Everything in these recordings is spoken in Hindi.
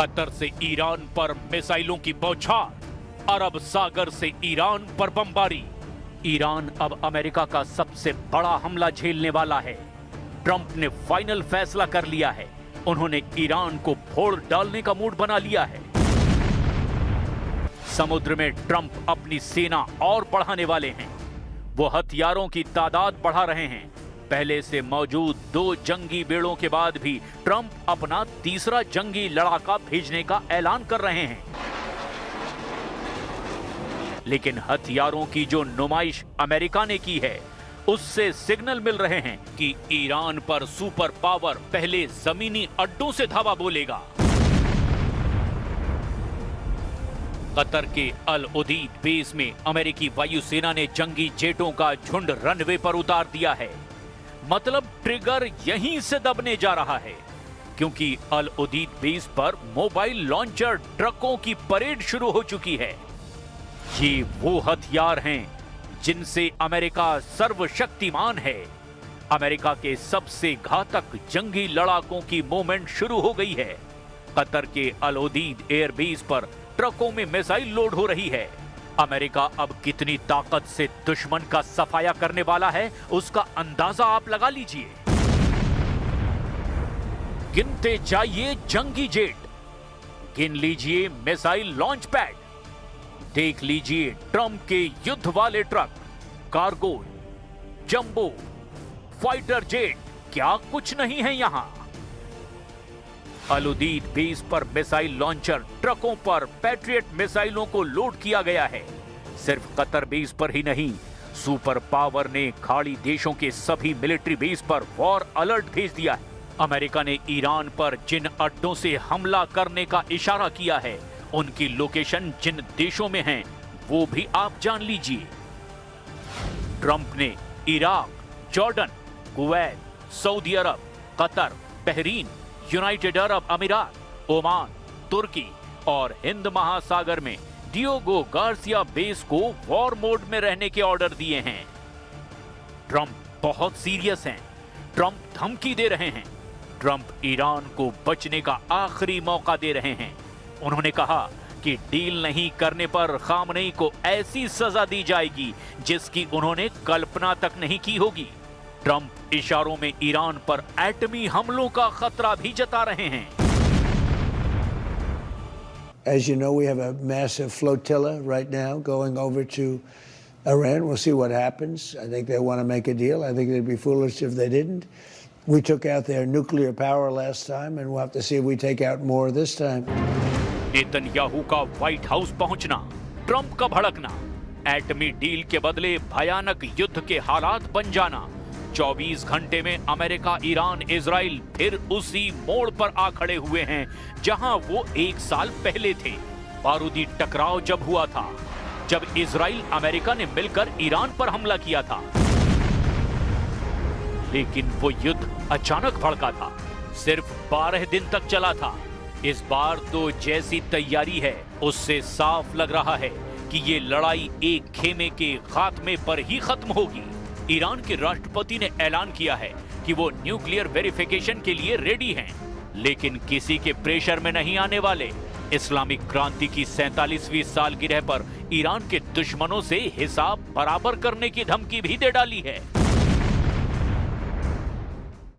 कतर से ईरान पर मिसाइलों की बौछार, अरब सागर से ईरान पर बमबारी। ईरान अब अमेरिका का सबसे बड़ा हमला झेलने वाला है। ट्रंप ने फाइनल फैसला कर लिया है। उन्होंने ईरान को फोड़ डालने का मूड बना लिया है। समुद्र में ट्रंप अपनी सेना और बढ़ाने वाले हैं। वो हथियारों की तादाद बढ़ा रहे हैं। पहले से मौजूद 2 जंगी बेड़ों के बाद भी ट्रंप अपना तीसरा जंगी लड़ाका भेजने का ऐलान कर रहे हैं। लेकिन हथियारों की जो नुमाइश अमेरिका ने की है, उससे सिग्नल मिल रहे हैं कि ईरान पर सुपर पावर पहले जमीनी अड्डों से धावा बोलेगा। कतर के अल उदीद बेस में अमेरिकी वायुसेना ने जंगी जेटों का झुंड रनवे पर उतार दिया है। मतलब ट्रिगर यहीं से दबने जा रहा है, क्योंकि अल उदीद बेस पर मोबाइल लॉन्चर ट्रकों की परेड शुरू हो चुकी है। ये वो हथियार हैं जिनसे अमेरिका सर्वशक्तिमान है। अमेरिका के सबसे घातक जंगी लड़ाकों की मूवमेंट शुरू हो गई है। कतर के अल उदीद एयरबेस पर ट्रकों में मिसाइल लोड हो रही है। अमेरिका अब कितनी ताकत से दुश्मन का सफाया करने वाला है, उसका अंदाजा आप लगा लीजिए। गिनते जाइए जंगी जेट, गिन लीजिए मिसाइल लॉन्च पैड, देख लीजिए ट्रंप के युद्ध वाले truck, cargo, jumbo, fighter jet, क्या कुछ नहीं है यहां। अल उदीद बेस पर मिसाइल लॉन्चर ट्रकों पर पैट्रियट मिसाइलों को लोड किया गया है। सिर्फ कतर बेस पर ही नहीं, सुपर पावर ने खाड़ी देशों के सभी मिलिट्री बेस पर वॉर अलर्ट भेज दिया है। अमेरिका ने ईरान पर जिन अड्डों से हमला करने का इशारा किया है, उनकी लोकेशन जिन देशों में हैं, वो भी आप जान लीजिए। ट्रंप ने इराक, जॉर्डन, कुवैत, सऊदी अरब, कतर, बहरीन, यूनाइटेड अरब अमीरात, ओमान, तुर्की और हिंद महासागर में डियोगो गार्सिया बेस को वॉर मोड में रहने के ऑर्डर दिए हैं। ट्रंप बहुत सीरियस हैं। ट्रंप धमकी दे रहे हैं। ट्रंप ईरान को बचने का आखिरी मौका दे रहे हैं। उन्होंने कहा कि डील नहीं करने पर खामनेई को ऐसी सजा दी जाएगी जिसकी उन्होंने कल्पना तक नहीं की होगी। ट्रंप इशारों में ईरान पर एटमी हमलों का खतरा भी जता रहे हैं। As you know, we have a massive flotilla right now going over to Iran. We'll see what happens. I think they want to make a deal. I think they'd be foolish if they didn't. We took out their nuclear power last time, and we'll have to see if we take out more this time. Netanyahu का व्हाइट हाउस पहुंचना, ट्रंप का भड़कना, एटमी डील के बदले भयानक युद्ध के हालात बन जाना। 24 घंटे में अमेरिका, ईरान, इजराइल फिर उसी मोड़ पर आ खड़े हुए हैं जहां वो 1 साल पहले थे। बारूदी टकराव जब हुआ था, जब इजराइल अमेरिका ने मिलकर ईरान पर हमला किया था। लेकिन वो युद्ध अचानक भड़का था, सिर्फ 12 दिन तक चला था। इस बार तो जैसी तैयारी है, उससे साफ लग रहा है कि ये लड़ाई एक खेमे के खात्मे पर ही खत्म होगी। ईरान के राष्ट्रपति ने ऐलान किया है कि वो न्यूक्लियर वेरिफिकेशन के लिए रेडी हैं, लेकिन किसी के प्रेशर में नहीं आने वाले। इस्लामिक क्रांति की 47वीं सालगिरह पर ईरान के दुश्मनों से हिसाब बराबर करने की धमकी भी दे डाली है।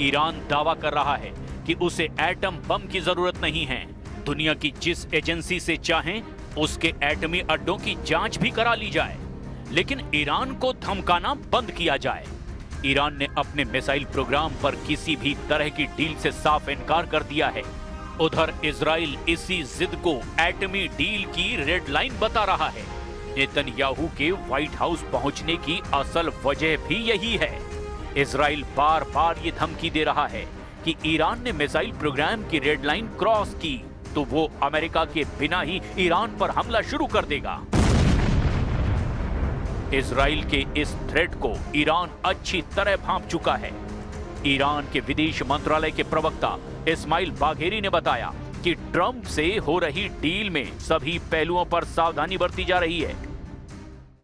ईरान दावा कर रहा है कि उसे एटम बम की जरूरत नहीं है। दुनिया की जिस एजेंसी से चाहें उसके एटमी अड्डों की जांच भी करा ली जाए, लेकिन ईरान को धमकाना बंद किया जाए। ईरान ने अपने मिसाइल प्रोग्राम पर किसी भी तरह की डील से साफ इनकार कर दिया है। उधर इजराइल इसी जिद को एटमी डील की रेड लाइन बता रहा है। नेतन्याहू के व्हाइट हाउस पहुंचने की असल वजह भी यही है। इजराइल बार बार ये धमकी दे रहा है कि ईरान ने मिसाइल प्रोग्राम की रेड लाइन क्रॉस की तो वो अमेरिका के बिना ही ईरान पर हमला शुरू कर देगा। इजराइल के इस थ्रेट को ईरान अच्छी तरह भांप चुका है। ईरान के विदेश मंत्रालय के प्रवक्ता इस्माइल बाघेरी ने बताया कि ट्रंप से हो रही डील में सभी पहलुओं पर सावधानी बरती जा रही है।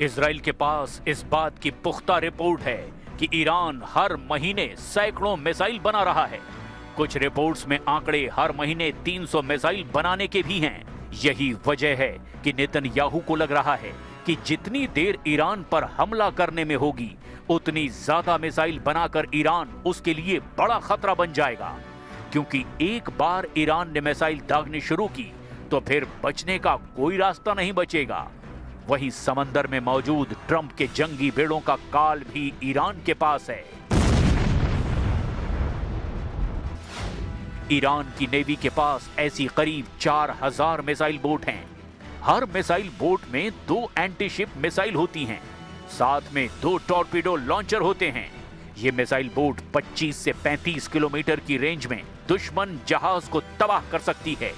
इजराइल के पास इस बात की पुख्ता रिपोर्ट है कि ईरान हर महीने सैकड़ों मिसाइल बना रहा है। कुछ रिपोर्ट्स में आंकड़े हर महीने 300 मिसाइल बनाने के भी हैं। यही वजह है कि नेतन्याहू को लग रहा है कि जितनी देर ईरान पर हमला करने में होगी उतनी ज्यादा मिसाइल बनाकर ईरान उसके लिए बड़ा खतरा बन जाएगा, क्योंकि एक बार ईरान ने मिसाइल दागनी शुरू की तो फिर बचने का कोई रास्ता नहीं बचेगा। वहीं समंदर में मौजूद ट्रंप के जंगी बेड़ों का काल भी ईरान के पास है। ईरान की नेवी के पास ऐसी करीब 4000 मिसाइल बोट हैं। हर मिसाइल बोट में 2 एंटीशिप मिसाइल होती हैं, साथ में 2 टॉर्पीडो लॉन्चर होते हैं। ये मिसाइल बोट 25 से 35 किलोमीटर की रेंज में दुश्मन जहाज को तबाह कर सकती है।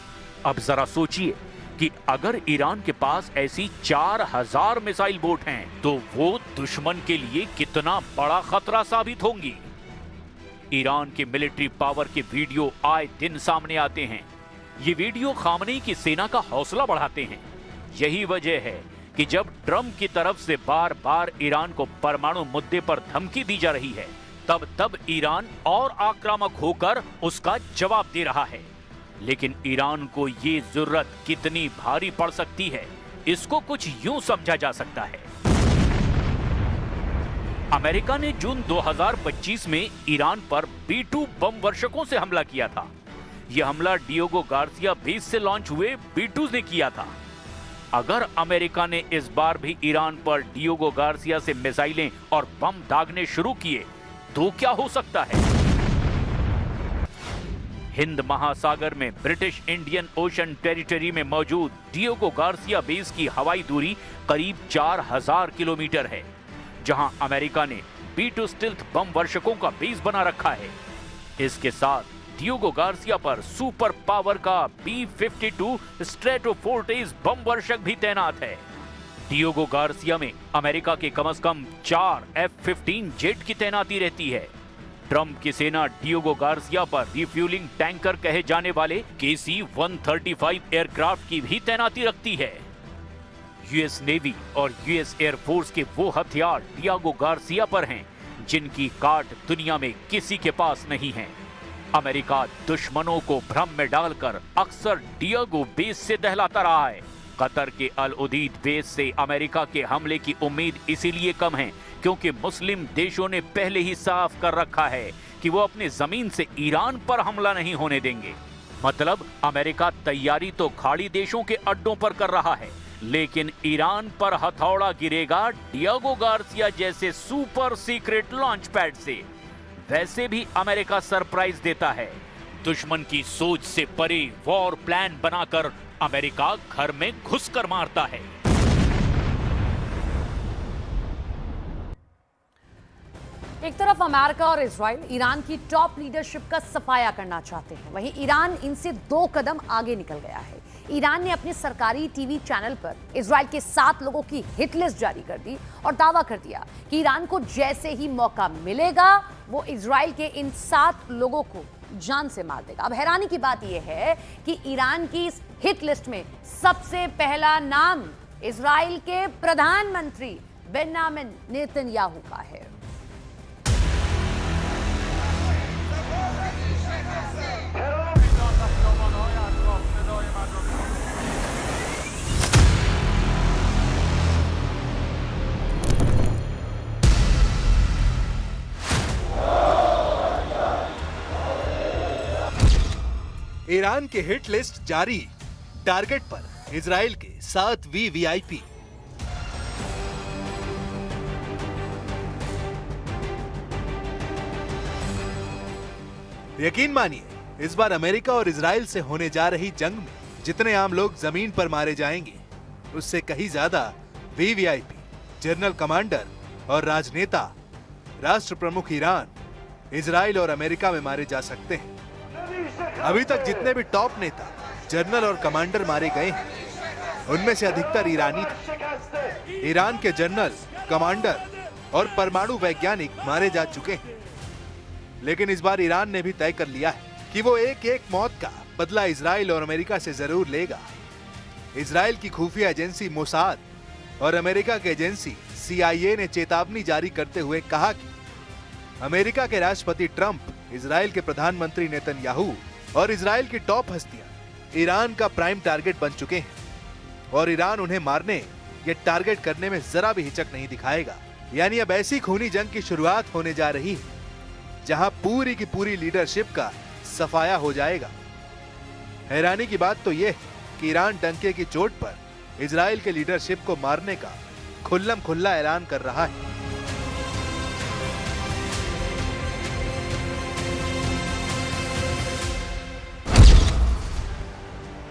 अब जरा सोचिए कि अगर ईरान के पास ऐसी 4000 मिसाइल बोट हैं तो वो दुश्मन के लिए कितना बड़ा खतरा साबित होंगी। ईरान के मिलिट्री पावर के वीडियो आए दिन सामने आते हैं। ये वीडियो खामनेई की सेना का हौसला बढ़ाते हैं। यही वजह है कि जब ट्रंप की तरफ से बार बार ईरान को परमाणु मुद्दे पर धमकी दी जा रही है, तब ईरान और आक्रामक होकर उसका जवाब दे रहा है। लेकिन ईरान को ये जरूरत कितनी भारी पड़ सकती है, इसको कुछ यूं समझा जा सकता है। अमेरिका ने जून 2025 में ईरान पर B-2 बम वर्षकों से हमला किया था। यह हमला डिएगो गार्सिया बेस से लॉन्च हुए B-2 ने किया था। अगर अमेरिका ने इस बार भी ईरान पर डिएगो गार्सिया से मिसाइलें और बम दागने शुरू किए तो क्या हो सकता है? हिंद महासागर में ब्रिटिश इंडियन ओशन टेरिटरी में मौजूद डिएगो गार्सिया बेस की हवाई दूरी करीब 4000 किलोमीटर है, जहां अमेरिका ने B-2 स्टिल्थ बम वर्षकों का बेस बना रखा है। इसके साथ डिएगो गार्सिया पर सुपर पावर का B-52 स्ट्रेटोफोर्टिस बम वर्षक भी तैनात है। डिएगो गार्सिया में अमेरिका के कम से कम 4 F-15 जेट की तैनाती रहती है। ट्रंप की सेना डिएगो गार्सिया पर रिफ्यूलिंग टैंकर कहे जाने वाले KC-135 एयरक्राफ्ट की भी तैनाती रखती है। यूएस नेवी और यूएस एयरफोर्स के वो हथियार डिएगो गार्सिया पर हैं जिनकी काट दुनिया में किसी के पास नहीं है। अमेरिका दुश्मनों को भ्रम में डालकर अक्सर डिएगो बेस से दहलाता रहा है। कतर के अल उदीद बेस से अमेरिका के हमले की उम्मीद इसीलिए कम है क्योंकि मुस्लिम देशों ने पहले ही साफ कर रखा है कि वो अपनी जमीन से ईरान पर हमला नहीं होने देंगे। मतलब अमेरिका तैयारी तो खाड़ी देशों के अड्डों पर कर रहा है, लेकिन ईरान पर हथौड़ा गिरेगा डिएगो गार्सिया जैसे सुपर सीक्रेट लॉन्च पैड से। वैसे भी अमेरिका सरप्राइज देता है। दुश्मन की सोच से परे वॉर प्लान बनाकर अमेरिका घर में घुसकर मारता है। एक तरफ अमेरिका और इजराइल ईरान की टॉप लीडरशिप का सफाया करना चाहते हैं, वहीं ईरान इनसे 2 कदम आगे निकल गया है। ईरान ने अपने सरकारी टीवी चैनल पर इजराइल के 7 लोगों की हिट लिस्ट जारी कर दी और दावा कर दिया कि ईरान को जैसे ही मौका मिलेगा वो इजराइल के इन 7 लोगों को जान से मार देगा। अब हैरानी की बात यह है कि ईरान की इस हिट लिस्ट में सबसे पहला नाम इजराइल के प्रधानमंत्री बेंजामिन नेतन्याहू का है। ईरान की हिट लिस्ट जारी, टारगेट पर इजराइल के 7 वीवीआईपी। यकीन मानिए, इस बार अमेरिका और इजराइल से होने जा रही जंग में जितने आम लोग जमीन पर मारे जाएंगे, उससे कहीं ज्यादा वीवीआईपी, जनरल कमांडर और राजनेता, राष्ट्र प्रमुख ईरान, इजराइल और अमेरिका में मारे जा सकते हैं। अभी तक जितने भी टॉप नेता, जनरल और कमांडर मारे गए हैं, उनमें से अधिकतर ईरानी थे। ईरान के जनरल, कमांडर और परमाणु वैज्ञानिक मारे जा चुके हैं। लेकिन इस बार ईरान ने भी तय कर लिया है कि वो एक एक मौत का बदला इजराइल और अमेरिका से जरूर लेगा। इजराइल की खुफिया एजेंसी मोसाद और अमेरिका की एजेंसी CIA ने चेतावनी जारी करते हुए कहा कि अमेरिका के राष्ट्रपति ट्रंप, इजराइल के प्रधानमंत्री नेतन्याहू और इजराइल की टॉप हस्तियां ईरान का प्राइम टारगेट बन चुके हैं और ईरान उन्हें मारने या टारगेट करने में जरा भी हिचक नहीं दिखाएगा। यानी अब ऐसी खूनी जंग की शुरुआत होने जा रही है जहां पूरी की पूरी लीडरशिप का सफाया हो जाएगा। हैरानी की बात तो यह है कि ईरान डंके की चोट पर इजराइल के लीडरशिप को मारने का खुल्लम खुल्ला ऐलान कर रहा है।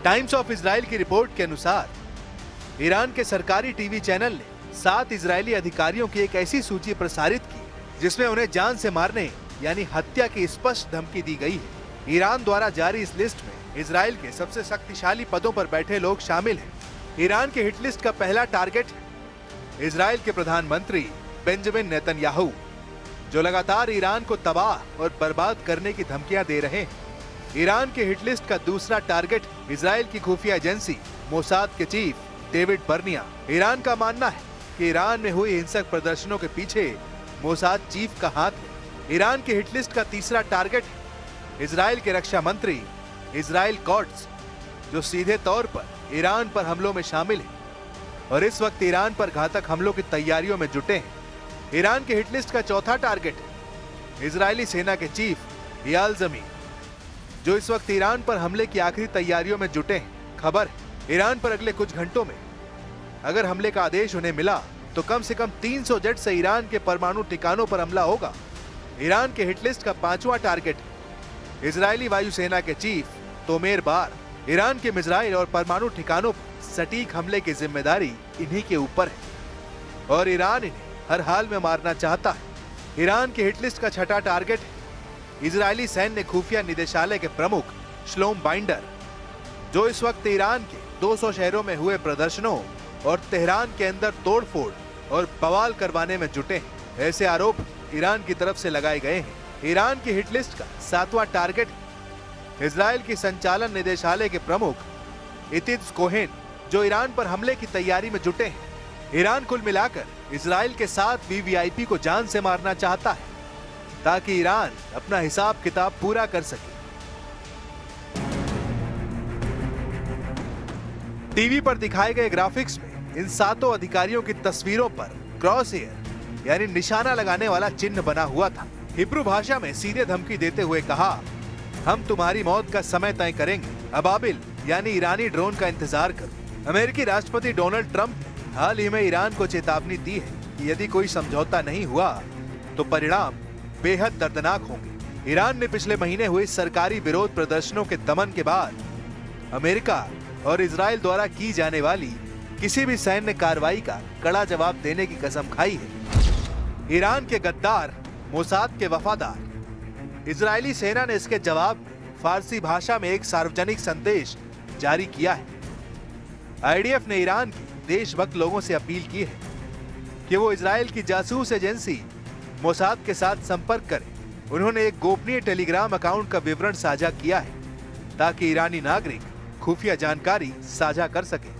टाइम्स ऑफ इजराइल की रिपोर्ट के अनुसार ईरान के सरकारी टीवी चैनल ने 7 इजरायली अधिकारियों की एक ऐसी सूची प्रसारित की जिसमें उन्हें जान से मारने यानी हत्या की स्पष्ट धमकी दी गई है। ईरान द्वारा जारी इस लिस्ट में इजराइल के सबसे शक्तिशाली पदों पर बैठे लोग शामिल हैं। ईरान की हिट लिस्ट का पहला टारगेट है इजराइल के प्रधानमंत्री बेंजामिन नेतन्याहू, जो लगातार ईरान को तबाह और बर्बाद करने की धमकियां दे रहे हैं। ईरान की हिट लिस्ट का दूसरा टारगेट इजराइल की खुफिया एजेंसी मोसाद के चीफ डेविड बर्निया। ईरान का मानना है कि ईरान में हुई हिंसक प्रदर्शनों के पीछे मोसाद चीफ का हाथ है। ईरान की हिट लिस्ट का तीसरा टारगेट है इजराइल के रक्षा मंत्री इजराइल कॉट्स, जो सीधे तौर पर ईरान पर हमलों में शामिल है और इस वक्त ईरान पर घातक हमलों की तैयारियों में जुटे हैं। ईरान की हिट लिस्ट का चौथा टारगेट है इजरायली सेना के चीफ इयाल ज़मीर, जो इस वक्त ईरान पर हमले की आखिरी तैयारियों में जुटे हैं। खबर है ईरान पर अगले कुछ घंटों में अगर हमले का आदेश उन्हें मिला तो कम से कम 300 जेट से ईरान के परमाणु ठिकानों पर हमला होगा। ईरान के हिट लिस्ट का पांचवा टारगेट है इजरायली वायुसेना के चीफ तोमेर बार। ईरान के मिसाइल और परमाणु ठिकानों पर सटीक हमले की जिम्मेदारी इन्हीं के ऊपर है और ईरान इन्हें हर हाल में मारना चाहता है। ईरान की हिट लिस्ट का छठा टारगेट है इजरायली सैन्य खुफिया निदेशालय के प्रमुख श्लोम बाइंडर, जो इस वक्त ईरान के 200 शहरों में हुए प्रदर्शनों और तेहरान के अंदर तोड़फोड़ और बवाल करवाने में जुटे हैं। ऐसे आरोप ईरान की तरफ से लगाए गए हैं। ईरान की हिट लिस्ट का सातवां टारगेट इजराइल की संचालन निदेशालय के प्रमुख इतिज कोहेन, जो ईरान पर हमले की तैयारी में जुटे हैं। ईरान कुल मिलाकर इजराइल के 7 VVIP को जान से मारना चाहता है ताकि ईरान अपना हिसाब किताब पूरा कर सके। टीवी पर दिखाए गए ग्राफिक्स में इन 7 अधिकारियों की तस्वीरों पर क्रॉस हेयर यानी निशाना लगाने वाला चिन्ह बना हुआ था। हिब्रू भाषा में सीधे धमकी देते हुए कहा, हम तुम्हारी मौत का समय तय करेंगे, अबाबिल यानी ईरानी ड्रोन का इंतजार करो। अमेरिकी राष्ट्रपति डोनाल्ड ट्रंप ने हाल ही में ईरान को चेतावनी दी है कि यदि कोई समझौता नहीं हुआ तो परिणाम बेहद दर्दनाक होंगे। ईरान ने पिछले महीने हुए सरकारी विरोध प्रदर्शनों के दमन के बाद अमेरिका और इजराइल द्वारा की जाने वाली किसी भी सैन्य कार्रवाई का कड़ा जवाब देने की कसम खाई है। ईरान के गद्दार मोसाद के वफादार इजरायली सेना ने इसके जवाब में फारसी भाषा में एक सार्वजनिक संदेश जारी किया है। IDF ने ईरान के देशभक्त लोगों से अपील की है कि वो इजराइल की जासूस एजेंसी मोसाद के साथ संपर्क करें। उन्होंने एक गोपनीय टेलीग्राम अकाउंट का विवरण साझा किया है ताकि ईरानी नागरिक खुफिया जानकारी साझा कर सके।